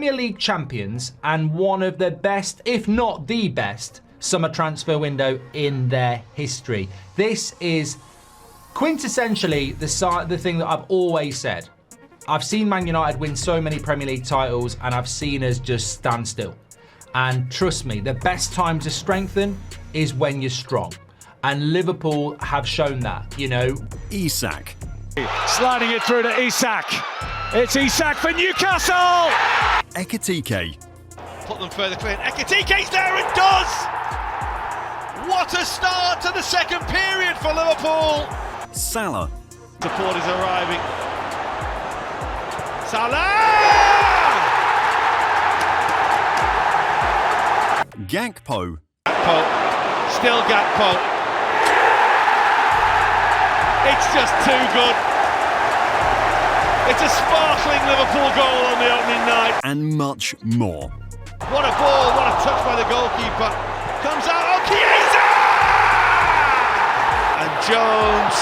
Premier League champions and one of the best, if not the best, summer transfer window in their history. This is quintessentially the thing that I've always said. I've seen Man United win so many Premier League titles and I've seen us just stand still. And trust me, the best time to strengthen is when you're strong. And Liverpool have shown that, you know. Isak. Sliding it through to Isak. It's Isak for Newcastle! Ekitike. Put them further clear. Ekitike's there and does! What a start to the second period for Liverpool! Salah. Support is arriving. Salah! Gakpo. Gakpo. Still Gakpo. It's just too good. It's a sparkling Liverpool goal on the opening night. And much more. What a ball, what a touch by the goalkeeper. Comes out, oh, Chiesa! And Jones.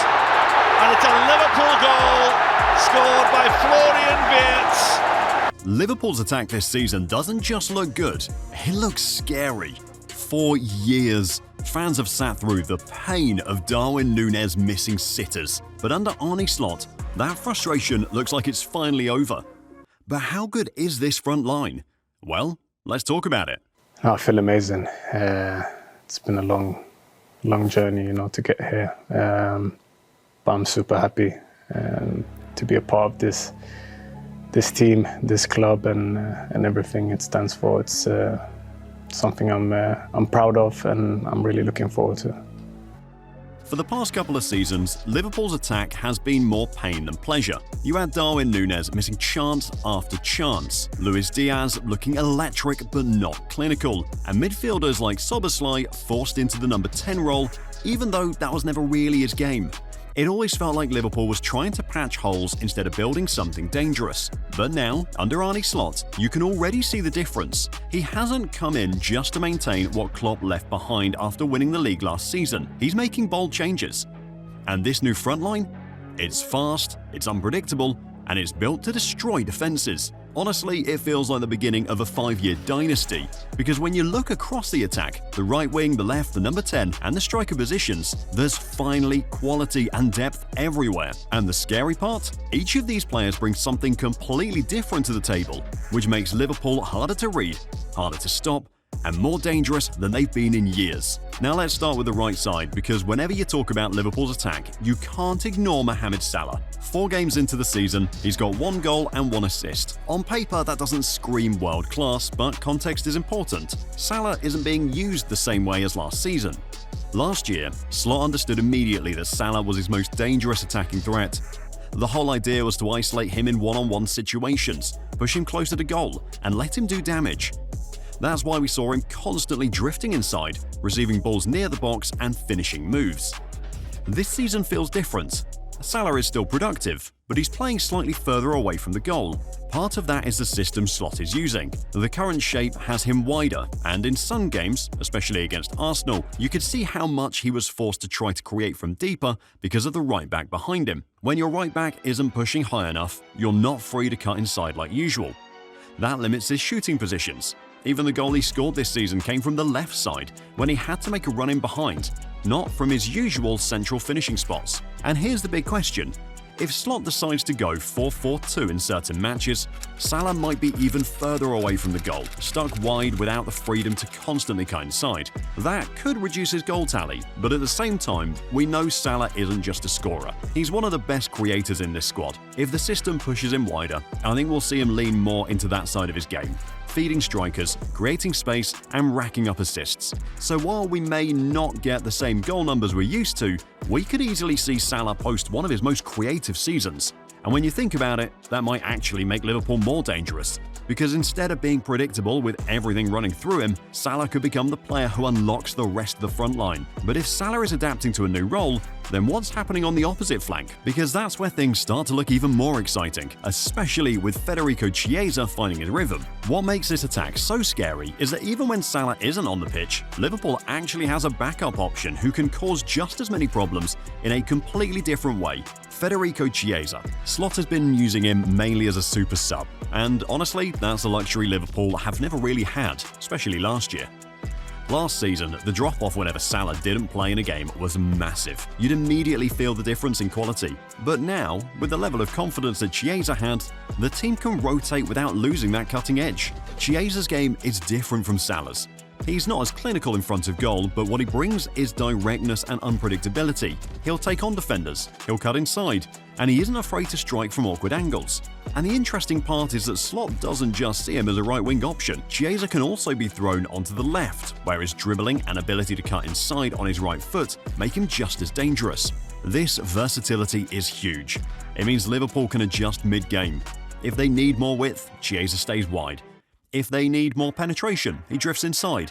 And it's a Liverpool goal scored by Florian Wirtz. Liverpool's attack this season doesn't just look good, it looks scary. For years, fans have sat through the pain of Darwin Núñez missing sitters. But under Arne Slot, that frustration looks like it's finally over. But how good is this front line? Well, let's talk about it. I feel amazing. It's been a long journey, you know, to get here. But I'm super happy to be a part of this team, this club, and everything it stands for. It's something I'm proud of, and I'm really looking forward to. For the past couple of seasons, Liverpool's attack has been more pain than pleasure. You had Darwin Núñez missing chance after chance, Luis Diaz looking electric but not clinical, and midfielders like Szoboszlai forced into the number 10 role, even though that was never really his game. It always felt like Liverpool was trying to patch holes instead of building something dangerous. But now, under Arne Slot, you can already see the difference. He hasn't come in just to maintain what Klopp left behind after winning the league last season. He's making bold changes. And this new front line? It's fast, it's unpredictable, and it's built to destroy defenses. Honestly, it feels like the beginning of a 5-year dynasty, because when you look across the attack, the right wing, the left, the number 10, and the striker positions, there's finally quality and depth everywhere. And the scary part? Each of these players brings something completely different to the table, which makes Liverpool harder to read, harder to stop, and more dangerous than they've been in years. Now let's start with the right side, because whenever you talk about Liverpool's attack, you can't ignore Mohamed Salah. 4 games into the season, he's got 1 goal and 1 assist. On paper, that doesn't scream world class, but context is important. Salah isn't being used the same way as last season. Last year, Slot understood immediately that Salah was his most dangerous attacking threat. The whole idea was to isolate him in one-on-one situations, push him closer to goal, and let him do damage. That's why we saw him constantly drifting inside, receiving balls near the box and finishing moves. This season feels different. Salah is still productive, but he's playing slightly further away from the goal. Part of that is the system Slot is using. The current shape has him wider, and in some games, especially against Arsenal, you could see how much he was forced to try to create from deeper because of the right back behind him. When your right back isn't pushing high enough, you're not free to cut inside like usual. That limits his shooting positions. Even the goal he scored this season came from the left side, when he had to make a run in behind, not from his usual central finishing spots. And here's the big question. If Slot decides to go 4-4-2 in certain matches, Salah might be even further away from the goal, stuck wide without the freedom to constantly cut inside. That could reduce his goal tally, but at the same time, we know Salah isn't just a scorer. He's one of the best creators in this squad. If the system pushes him wider, I think we'll see him lean more into that side of his game, feeding strikers, creating space, and racking up assists. So while we may not get the same goal numbers we're used to, we could easily see Salah post one of his most creative seasons. And when you think about it, that might actually make Liverpool more dangerous. Because instead of being predictable with everything running through him, Salah could become the player who unlocks the rest of the front line. But if Salah is adapting to a new role, then what's happening on the opposite flank? Because that's where things start to look even more exciting, especially with Federico Chiesa finding his rhythm. What makes this attack so scary is that even when Salah isn't on the pitch, Liverpool actually has a backup option who can cause just as many problems in a completely different way. Federico Chiesa. Slot has been using him mainly as a super sub, and honestly, that's a luxury Liverpool have never really had, especially last year. Last season, the drop-off whenever Salah didn't play in a game was massive. You'd immediately feel the difference in quality. But now, with the level of confidence that Chiesa had, the team can rotate without losing that cutting edge. Chiesa's game is different from Salah's. He's not as clinical in front of goal, but what he brings is directness and unpredictability. He'll take on defenders, he'll cut inside, and he isn't afraid to strike from awkward angles. And the interesting part is that Slot doesn't just see him as a right-wing option. Chiesa can also be thrown onto the left, where his dribbling and ability to cut inside on his right foot make him just as dangerous. This versatility is huge. It means Liverpool can adjust mid-game. If they need more width, Chiesa stays wide. If they need more penetration, he drifts inside.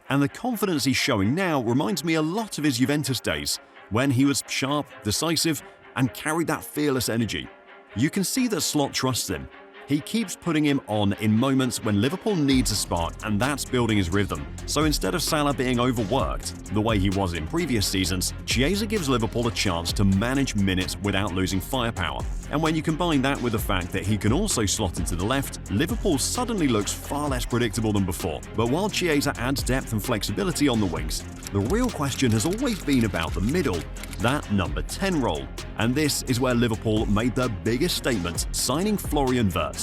And the confidence he's showing now reminds me a lot of his Juventus days, when he was sharp, decisive, and carried that fearless energy. You can see that Slot trusts him. He keeps putting him on in moments when Liverpool needs a spark, and that's building his rhythm. So instead of Salah being overworked, the way he was in previous seasons, Chiesa gives Liverpool a chance to manage minutes without losing firepower. And when you combine that with the fact that he can also slot into the left, Liverpool suddenly looks far less predictable than before. But while Chiesa adds depth and flexibility on the wings, the real question has always been about the middle, that number 10 role. And this is where Liverpool made their biggest statement, signing Florian Wirtz.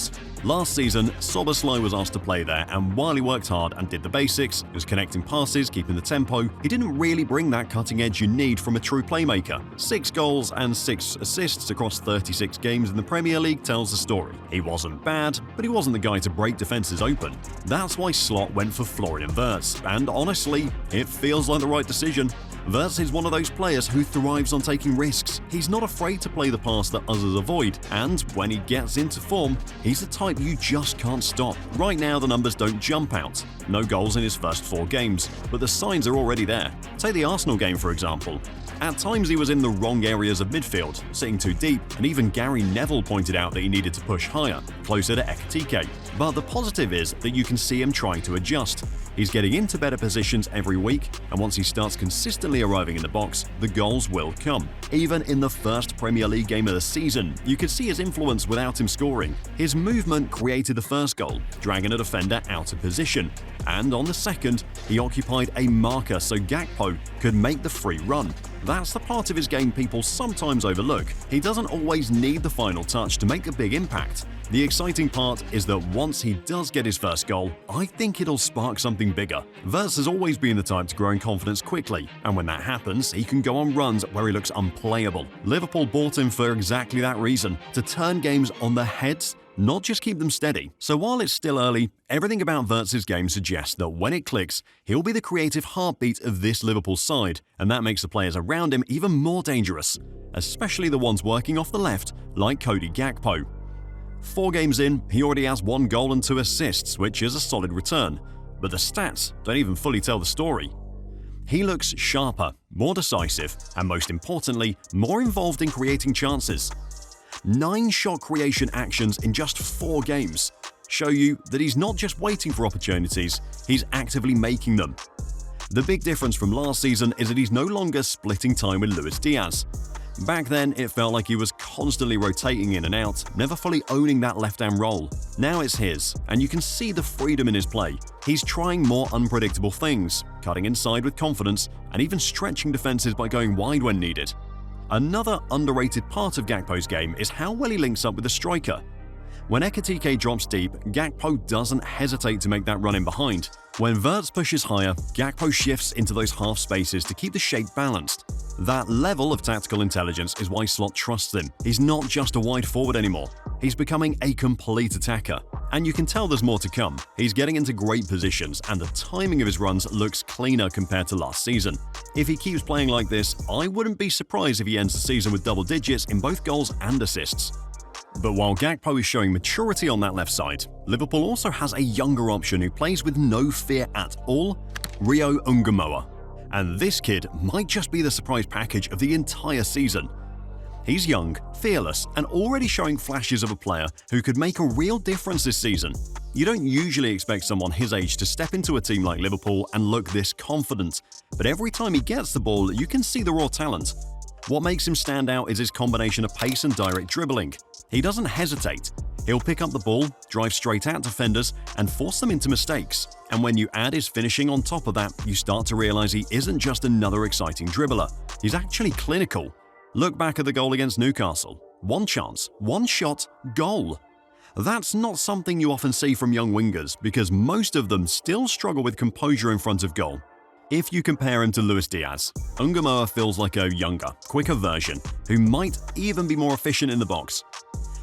Last season, Szoboszlai was asked to play there, and while he worked hard and did the basics, he was connecting passes, keeping the tempo, he didn't really bring that cutting edge you need from a true playmaker. 6 goals and 6 assists across 36 games in the Premier League tells the story. He wasn't bad, but he wasn't the guy to break defenses open. That's why Slot went for Florian Wirtz, and honestly, it feels like the right decision. Wirtz is one of those players who thrives on taking risks. He's not afraid to play the pass that others avoid, and when he gets into form, he's the type you just can't stop. Right now, the numbers don't jump out. No goals in his first 4 games, but the signs are already there. Take the Arsenal game, for example. At times he was in the wrong areas of midfield, sitting too deep, and even Gary Neville pointed out that he needed to push higher, closer to Ekitike. But the positive is that you can see him trying to adjust. He's getting into better positions every week, and once he starts consistently arriving in the box, the goals will come. Even in the first Premier League game of the season, you could see his influence without him scoring. His movement created the first goal, dragging a defender out of position, and on the second, he occupied a marker so Gakpo could make the free run. That's the part of his game people sometimes overlook. He doesn't always need the final touch to make a big impact. The exciting part is that once he does get his first goal, I think it'll spark something bigger. Wirtz has always been the type to grow in confidence quickly, and when that happens, he can go on runs where he looks unplayable. Liverpool bought him for exactly that reason, to turn games on their heads, not just keep them steady. So while it's still early, everything about Wirtz's game suggests that when it clicks, he'll be the creative heartbeat of this Liverpool side, and that makes the players around him even more dangerous, especially the ones working off the left, like Cody Gakpo. 4 games in, he already has 1 goal and 2 assists, which is a solid return, but the stats don't even fully tell the story. He looks sharper, more decisive, and most importantly, more involved in creating chances. 9 shot creation actions in just 4 games show you that he's not just waiting for opportunities, he's actively making them. The big difference from last season is that he's no longer splitting time with Luis Diaz. Back then, it felt like he was constantly rotating in and out, never fully owning that left-hand role. Now it's his, and you can see the freedom in his play. He's trying more unpredictable things, cutting inside with confidence, and even stretching defenses by going wide when needed. Another underrated part of Gakpo's game is how well he links up with the striker. When Ekitike drops deep, Gakpo doesn't hesitate to make that run in behind. When Wirtz pushes higher, Gakpo shifts into those half spaces to keep the shape balanced. That level of tactical intelligence is why Slot trusts him. He's not just a wide forward anymore. He's becoming a complete attacker. And you can tell there's more to come. He's getting into great positions, and the timing of his runs looks cleaner compared to last season. If he keeps playing like this, I wouldn't be surprised if he ends the season with double digits in both goals and assists. But while Gakpo is showing maturity on that left side, Liverpool also has a younger option who plays with no fear at all, Rio Ngumoha. And this kid might just be the surprise package of the entire season. He's young, fearless, and already showing flashes of a player who could make a real difference this season. You don't usually expect someone his age to step into a team like Liverpool and look this confident, but every time he gets the ball, you can see the raw talent. What makes him stand out is his combination of pace and direct dribbling. He doesn't hesitate. He'll pick up the ball, drive straight at defenders, and force them into mistakes. And when you add his finishing on top of that, you start to realize he isn't just another exciting dribbler. He's actually clinical. Look back at the goal against Newcastle. One chance, one shot, goal. That's not something you often see from young wingers because most of them still struggle with composure in front of goal. If you compare him to Luis Diaz, Ngumoha feels like a younger, quicker version who might even be more efficient in the box.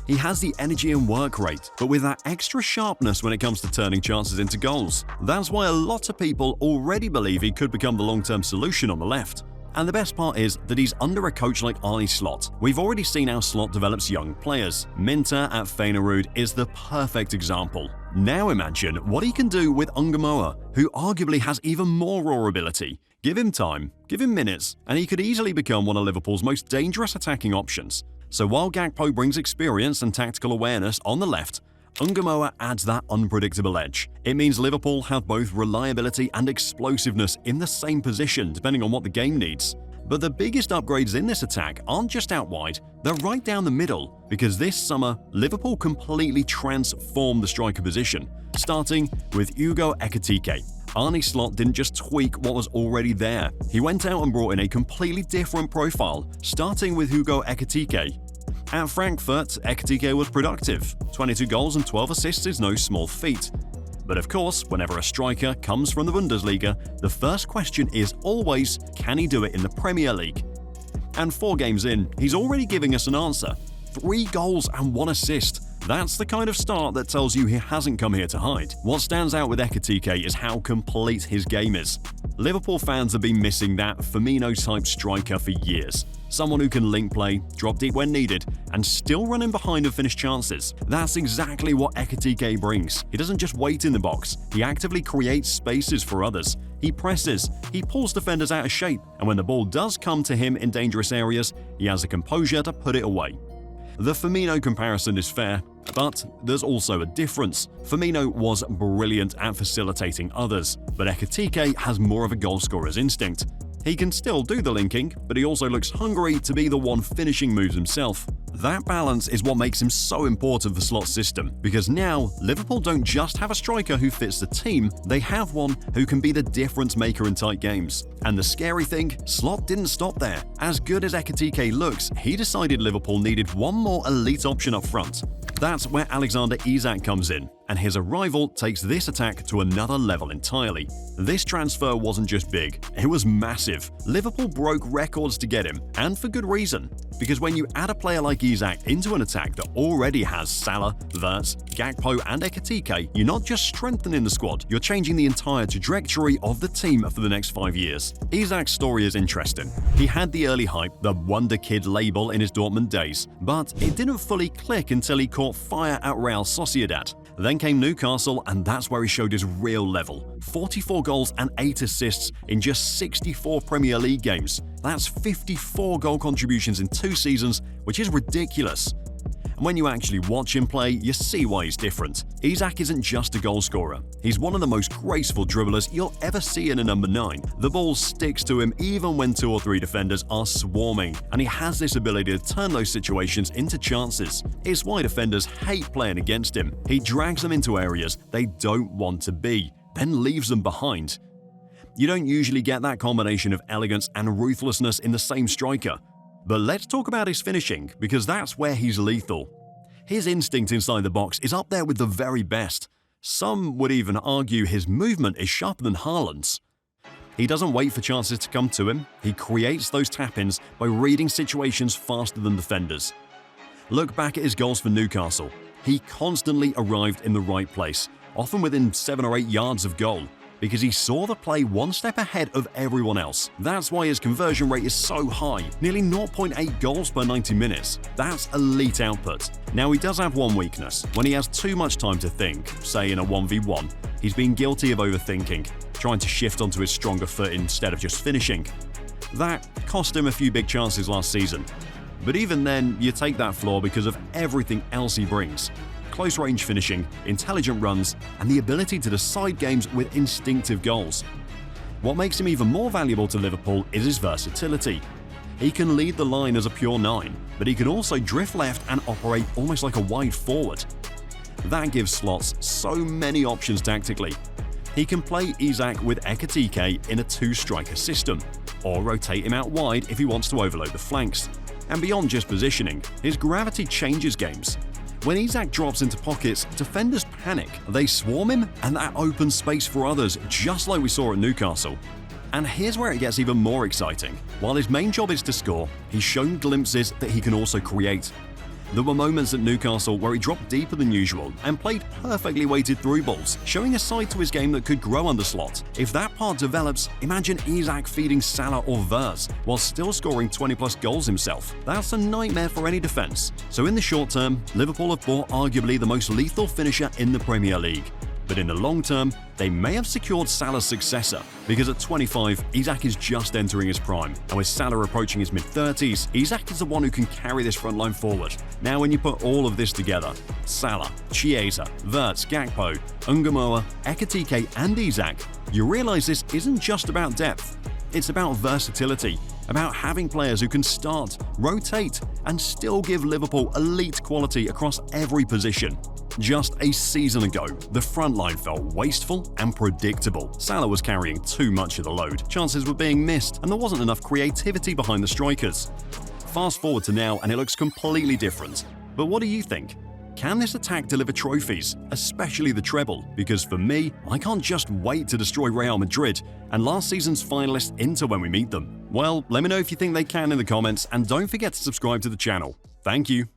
He has the energy and work rate, but with that extra sharpness when it comes to turning chances into goals. That's why a lot of people already believe he could become the long-term solution on the left. And the best part is that he's under a coach like Arne Slot. We've already seen how Slot develops young players. Minter at Feyenoord is the perfect example. Now imagine what he can do with Ngumoha, who arguably has even more raw ability. Give him time, give him minutes, and he could easily become one of Liverpool's most dangerous attacking options. So while Gakpo brings experience and tactical awareness on the left, Ngumoha adds that unpredictable edge. It means Liverpool have both reliability and explosiveness in the same position depending on what the game needs. But the biggest upgrades in this attack aren't just out wide, they're right down the middle, because this summer, Liverpool completely transformed the striker position, starting with Hugo Ekitike. Arne Slot didn't just tweak what was already there, he went out and brought in a completely different profile, starting with Hugo Ekitike. At Frankfurt, Ekitike was productive. 22 goals and 12 assists is no small feat. But of course, whenever a striker comes from the Bundesliga, the first question is always, can he do it in the Premier League? And 4 games in, he's already giving us an answer. 3 goals and 1 assist. That's the kind of start that tells you he hasn't come here to hide. What stands out with Ekitike is how complete his game is. Liverpool fans have been missing that Firmino-type striker for years. Someone who can link play, drop deep when needed, and still run in behind and finish chances. That's exactly what Ekitike brings. He doesn't just wait in the box, he actively creates spaces for others. He presses, he pulls defenders out of shape, and when the ball does come to him in dangerous areas, he has the composure to put it away. The Firmino comparison is fair, but there's also a difference. Firmino was brilliant at facilitating others, but Ekitike has more of a goal-scorer's instinct. He can still do the linking, but he also looks hungry to be the one finishing moves himself. That balance is what makes him so important for Slot's system, because now Liverpool don't just have a striker who fits the team, they have one who can be the difference maker in tight games. And the scary thing, Slot didn't stop there. As good as Ekitike looks, he decided Liverpool needed one more elite option up front. That's where Alexander Isak comes in, and his arrival takes this attack to another level entirely. This transfer wasn't just big, it was massive. Liverpool broke records to get him, and for good reason. Because when you add a player like Isak into an attack that already has Salah, Wirtz, Gakpo and Ekitike, you're not just strengthening the squad, you're changing the entire trajectory of the team for the next 5 years. Isak's story is interesting. He had the early hype, the Wonder Kid label in his Dortmund days, but it didn't fully click until he caught fire at Real Sociedad. Then came Newcastle, and that's where he showed his real level. 44 goals and 8 assists in just 64 Premier League games. That's 54 goal contributions in 2 seasons, which is ridiculous. And when you actually watch him play, you see why he's different. Isak isn't just a goal scorer. He's one of the most graceful dribblers you'll ever see in a number 9. The ball sticks to him even when 2 or 3 defenders are swarming, and he has this ability to turn those situations into chances. It's why defenders hate playing against him. He drags them into areas they don't want to be, then leaves them behind. You don't usually get that combination of elegance and ruthlessness in the same striker. But let's talk about his finishing, because that's where he's lethal. His instinct inside the box is up there with the very best. Some would even argue his movement is sharper than Haaland's. He doesn't wait for chances to come to him, he creates those tap-ins by reading situations faster than defenders. Look back at his goals for Newcastle. He constantly arrived in the right place, often within 7 or 8 yards of goal, because he saw the play one step ahead of everyone else. That's why his conversion rate is so high, nearly 0.8 goals per 90 minutes. That's elite output. Now he does have one weakness. When he has too much time to think, say in a 1v1, he's been guilty of overthinking. trying to shift onto his stronger foot instead of just finishing. That cost him a few big chances last season. But even then, you take that flaw because of everything else he brings. Close range finishing, intelligent runs, and the ability to decide games with instinctive goals. What makes him even more valuable to Liverpool is his versatility. He can lead the line as a pure 9, but he can also drift left and operate almost like a wide forward. That gives Slots so many options tactically. He can play Isak with Ekitike in a 2-striker system, or rotate him out wide if he wants to overload the flanks. And beyond just positioning, his gravity changes games. When Isak drops into pockets, defenders panic. They swarm him, and that opens space for others, just like we saw at Newcastle. And here's where it gets even more exciting. While his main job is to score, he's shown glimpses that he can also create. There were moments at Newcastle where he dropped deeper than usual and played perfectly weighted through balls, showing a side to his game that could grow under Slot. If that part develops, imagine Isak feeding Salah or Wirtz while still scoring 20-plus goals himself. That's a nightmare for any defense. So in the short term, Liverpool have bought arguably the most lethal finisher in the Premier League. But in the long term, they may have secured Salah's successor, because at 25, Isak is just entering his prime, and with Salah approaching his mid-30s, Isak is the one who can carry this front line forward. Now when you put all of this together, Salah, Chiesa, Wirtz, Gakpo, Ngumoha, Ekitike and Isak, you realise this isn't just about depth. It's about versatility, about having players who can start, rotate, and still give Liverpool elite quality across every position. Just a season ago, the front line felt wasteful and predictable. Salah was carrying too much of the load, chances were being missed, and there wasn't enough creativity behind the strikers. Fast forward to now and it looks completely different. But what do you think? Can this attack deliver trophies, especially the treble? Because for me, I can't just wait to destroy Real Madrid and last season's finalists Inter when we meet them. Well, let me know if you think they can in the comments, and don't forget to subscribe to the channel. Thank you.